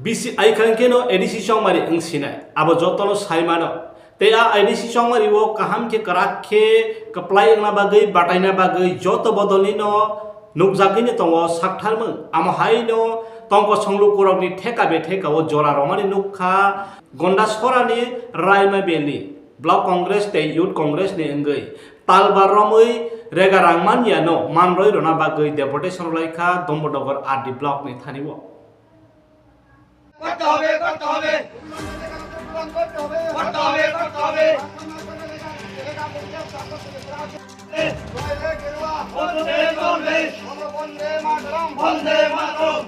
bisi aikhankeno edisi songmari angsinai abo jotono saimano te a edisi songmari wo kaham ke karakhe kaplai angna bagai bataina bagai joto bodolni no nukjagini tongo saktharmung amo haino tongko songlu kurokni theka be theka o jora romani nukha gonda sorani raima beli block congress te youth congress ni angai talbar romui rega rangmania no manroi rona bagai deputation laika dombodogor adi block ni thanibo করতে হবে করতে হবে করতে হবে করতে হবে বন্দে বন্দে বন্দে মাতরম বন্দে মাতরম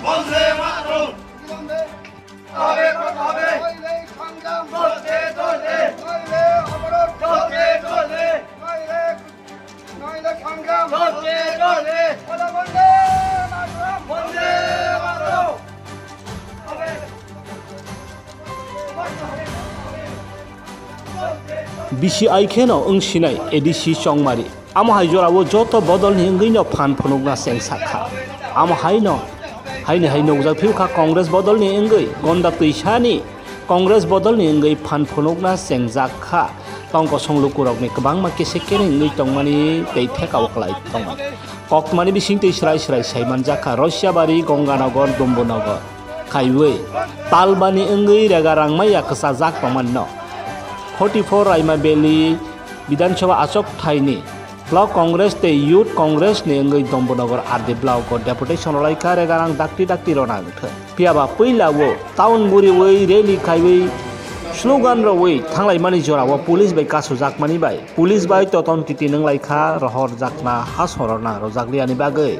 বন্দে মাতরম হবে করতে হবে সংগ্রাম করতে চলবে অবরোধ করতে চলবে নইলে সংগ্রাম করতে চলবে বন্দে মাতরম বন্দে মাতরম bisi aikeno angsinai edisi songmari amo haijorabo joto bodol ni angino phan phunukna sengsakha amo haino haino ujak phiukha congress bodol ni angai gonda tuisani congress bodol ni angai phan phunukna sengjakha tongko songlukurok ni kwbangma kesekene ngui tongmani tei thekao khlai tongmani kokmani bising tei srai saimanjakha Rosiabari Gonganagar Dombonagar khaiwe talbani angai rega rangmaya khasajak tongmanno 44 Raima Valley Vidhan Sabha Achok Thaini Block Congress te Youth Congress ni angai Dombonagar Ardi Block ko deputation laika regarang dakti rona gthe piaba puila wo town buri wei rally khaiwei slogan ro wei thanglai mani jora wo police bai kasu jakmani bai police bai toton titi nang laika rohor jakna hasorona rojagli ani bagai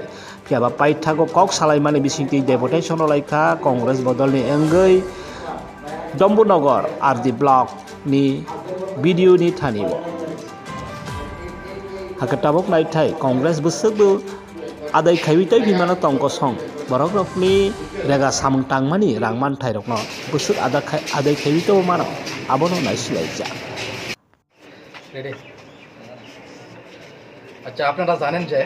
piaba paithago kok salai mani bisingti deputation laika Congress bodol ni angai Dombonagar Ardi Block ni video ni thanibo hakatabok naitai congress busukbu adai khaiwitai bimano tongko song borokrokni rega samung tangmani rangman thairokno busuk adai khaivito mano abono naisilaija ready আচ্ছা আপনারা জানেন যে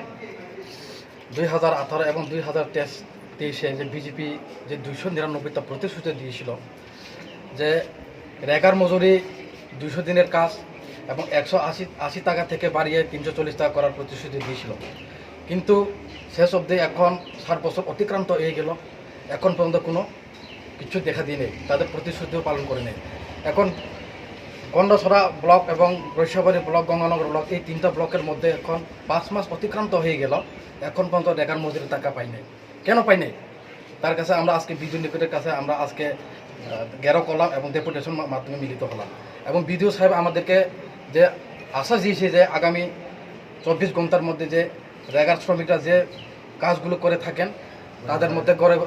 2018 এবং 2023 যে BJP যে 299টা প্রতিশ্রুতি দিয়েছিল যে রেগার মজুরি 200 দিনের কাজ এবং 180 টাকা থেকে বাড়িয়ে 340 টাকা করার প্রতিশ্রুতি দিয়েছিল কিন্তু শেষ অবধি এখন 7 বছর অতিক্রান্ত হয়ে গেল এখন পর্যন্ত কোনো কিছু দেখা দিয়েনি তাদের প্রতিশ্রুতিও পালন করে নেই এখন গন্ডাছড়া ব্লক এবং রসিয়াবাড়ি ব্লক গঙ্গানগর ব্লক এই তিনটা ব্লকের মধ্যে এখন 5 মাস অতিক্রান্ত হয়ে গেল এখন পর্যন্ত রেগার মজুরির টাকা পাই নাই কেন পাই নাই তার কাছে আমরা আজকে বিদ্যুৎ নিকটের কাছে আমরা আজকে গেরো করলাম এবং ডেপুটেশন মাধ্যমে মিলিত হলাম এবং বিডিও সাহেব আমাদেরকে যে আশ্বাস দিয়েছে যে আগামী 24 ঘন্টার মধ্যে যে রেগার শ্রমিকরা যে কাজগুলো করে থাকেন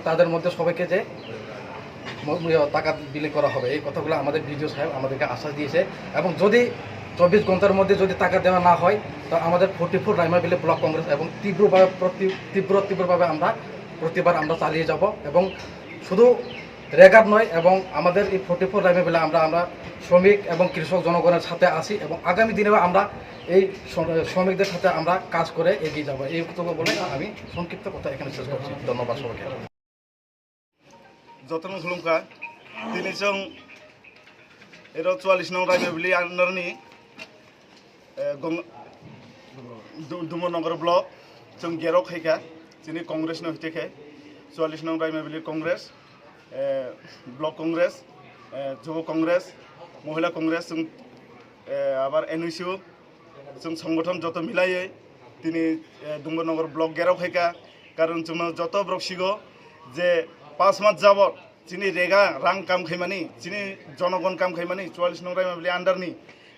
তাদের মধ্যে সবাইকে যে টাকা বিলি করা হবে এই কথাগুলো আমাদের বিডিও সাহেব আমাদেরকে আশ্বাস দিয়েছে এবং যদি 24 ঘন্টার মধ্যে যদি টাকা দেওয়া না হয় তো আমাদের 44 রাইমা ভ্যালি ব্লক কংগ্রেস এবং তীব্রভাবে আমরা প্রতিবার আমরা চালিয়ে যাব এবং শুধু রেগার নয় এবং আমাদের এই 44 রাইমা ভ্যালি আমরা শ্রমিক এবং কৃষক জনগণের সাথে আসি এবং আগামী দিনে আমরা এই শ্রমিকদের সাথে আমরা কাজ করে এগিয়ে যাব এই কথা বলে আমি সংক্ষিপ্ত কথা এখানে শেষ করছি ধন্যবাদ সবাইকে যতন খুলুমকা তিনি जों 44 নং রাইমা ভ্যালি आन्डारनि दुमनगर ब्लक जों गेराव खायखा जोंनि कंग्रेसनि हइतेखे 44 नं राइमा भ्यालि कंग्रेस ब्लक कंग्रेस যুব कंग्रेस महिला कंग्रेस जों आबार एनइसिउ जों संगठन যত मिलायै दिनै दुमनगर ब्लक गेराव खायखा कारण जोंनाव যত ब्रकसिगो जे 5 मास जाबत जोंनि रेगा रां काम खायमानि जोंनि जनगण काम खायमानि 44 नं राइमा भ्यालि आन्डारनि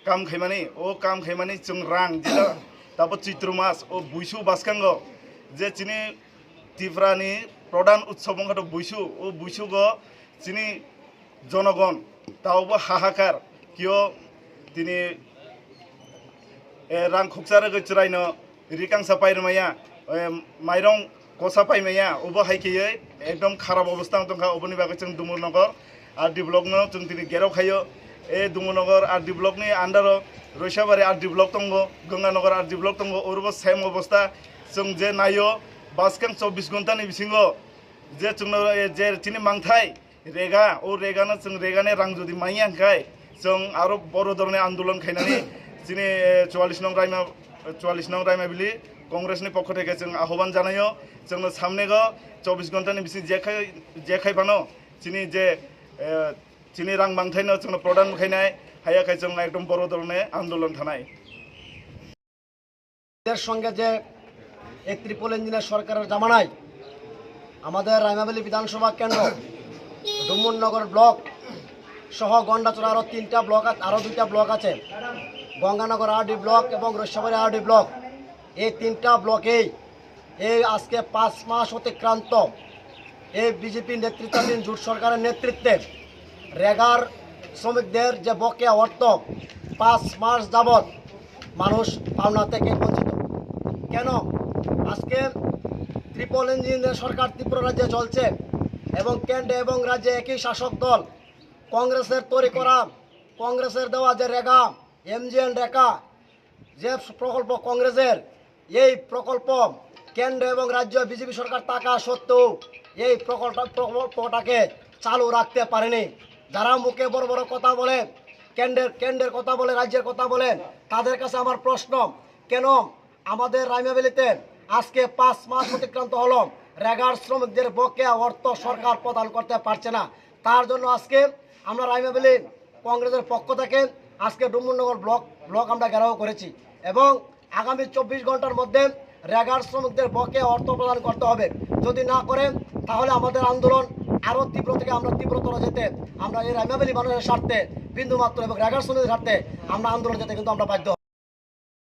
काम खायमानि ओ काम खायमानि जों रां जेला दाबो चैत्र मास ओ बुइसु बासखांगो जे जोंनि त्रिपुरानि प्रधान उत्सव अंगाथ बुइसु ओ बुइसुगो जोंनि जनगण दावबो हाहाकार किय दिनै रां खुकसार गचरायनो रिकांसा पाइरमाया माइरं कसा पाइमाया ओबो हाइकेयै एकदम खाराब अवस्था दंखा ओबोनि बागै जों दुमनगर आरडि ब्लकनो जों दिनै गेराव खायो ए दुमनगर आरडि ब्लकनि आन्डाराव रसियाबारि आरडि ब्लक दङ गंगानगर आरडि ब्लक दङ ओरबो सेम अवस्था जों जे नायो बासखां 24 घन्टानि बिसिङाव जे जोंनो जे चिनि मांथाय रेगा ओ रेगानो जों रेगानि रां जुदि माइया हांखाय जों आरो बर' धरने आन्दोलन खायनानै चिनि 44 नং रायमाबिलि कंग्रेसनि पक्ष থেকে जों आह्वान जानायो जोंनो सामनेगो 24 घन्टानि बिसि जेखायबानो चिनि जे चिनि रां मांथायनो जोंनो प्रदान खायनाय हायाखाय जों एकदम बर' धरने आन्दोलन थानाय এর সঙ্গে যে এই ত্রিপল ইঞ্জিনের সরকারের জামানায় আমাদের রাইমাবেলি বিধানসভা কেন্দ্র ডুমুরনগর ব্লক সহ গন্ডাচড়া আরও 3টা ব্লক আরও 2টা ব্লক আছে গঙ্গানগর আরডি ব্লক এবং রৈশাবাড়ি আরডি ব্লক এই 3টা ব্লকেই এই আজকে 5 মাস অতিক্রান্ত এই বিজেপি নেতৃত্বাধীন জোট সরকারের নেতৃত্বে রেগার শ্রমিকদের যে বকেয়া অর্থ 5 মাস যাবৎ মানুষ পাওনা থেকে বঞ্চিত কেন আজকে ত্রিপল ইঞ্জিনের সরকার ত্রিপুরা রাজ্যে চলছে এবং কেন্দ্রে এবং রাজ্যে একই শাসক দল কংগ্রেসের তৈরি করা কংগ্রেসের দেওয়া যে রেগা এমজিএন রেখা যে প্রকল্প কংগ্রেসের এই প্রকল্প কেন্দ্র এবং রাজ্য বিজেপি সরকার টাকা সত্ত্বেও এই প্রকল্পটাকে চালু রাখতে পারেনি যারা মুখে বড় বড় কথা বলে কেন্দ্রের কথা বলে রাজ্যের কথা বলেন তাদের কাছে আমার প্রশ্ন কেন আমাদের রাইমাবেলিতে আজকে 5 মাস অতিক্রান্ত হলো রেগার শ্রমিকদের বকেয়া অর্থ সরকার প্রদান করতে পারছে না তার জন্য আজকে আমরা রাইমাবেলি কংগ্রেসের পক্ষ থেকে আজকে ডুমুরনগর ব্লক আমরা ঘেরাও করেছি এবং আগামী 24 ঘন্টার মধ্যে রেগার শ্রমিকদের বকেয়া অর্থ প্রদান করতে হবে যদি না করে তাহলে আমাদের আন্দোলন আরও তীব্র থেকে আমরা তীব্রতর যেতে আমরা এই রাইমাবেলি মানুষের স্বার্থে বিন্দুমাত্র এবং রেগার শ্রমিকদের স্বার্থে আমরা আন্দোলন যেতে কিন্তু আমরা বাধ্য